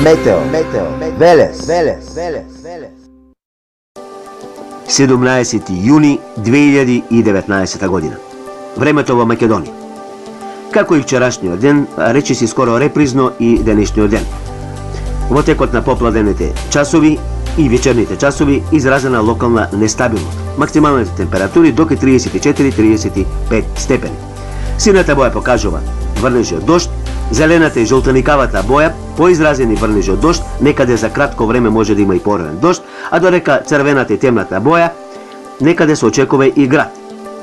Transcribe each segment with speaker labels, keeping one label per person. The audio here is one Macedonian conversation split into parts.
Speaker 1: Метео. Велес.
Speaker 2: 17. јуни 2019 година. Времето во Македонија. Како и вчерашниот ден, речиси скоро репризно и денешниот ден. Во текот на попладените часови и вечерните часови изразена локална нестабилност. Максималните температури до 34-35 степени. Сината боја покажува врнежи од дожд, зелената и жолтеникавата боја поизразени врнежи од дожд, некаде за кратко време може да има и пореден дожд, а додека црвената и темната боја некаде се очекува и град.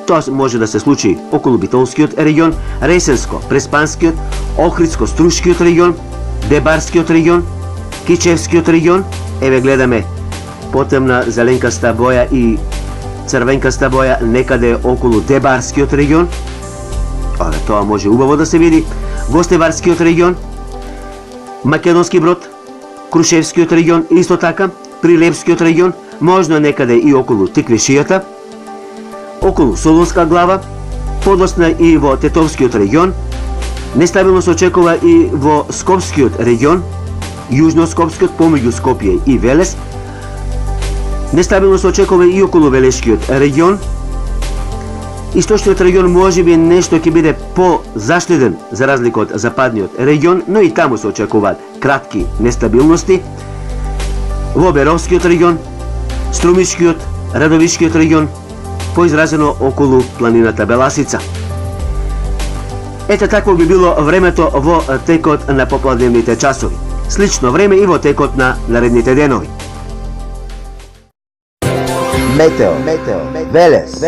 Speaker 2: Тоа може да се случи околу Битолскиот регион, Ресенско-Преспанскиот, Охридско-Струшкиот регион, Дебарскиот регион, Кичевскиот регион. Еве гледаме потемна зеленкаста боја и црвенкаста боја некаде околу Дебарскиот регион. Тоа може убаво да се види. Гостеварскиот регион, Македонски Брод, Крушевскиот регион, исто така, Прилепскиот регион, можно некаде и околу Тиквишијата, околу Солунска глава, подосна и во Тетовскиот регион. Нестабилно се очекува и во Скопскиот регион, јужно Скопскиот, помеѓу Скопје и Велес. Нестабилно се очекува и околу Велешкиот регион. Источниот регион може би нешто ќе биде по-заштеден за разлика од западниот регион, но и таму се очекуваат кратки нестабилности. Во Беровскиот регион, Струмишкиот, Радовишкиот регион, поизразено околу планината Беласица. Ете такво би било времето во текот на попладневните часови. Слично време и во текот на наредните денови.
Speaker 1: Метео. Велес.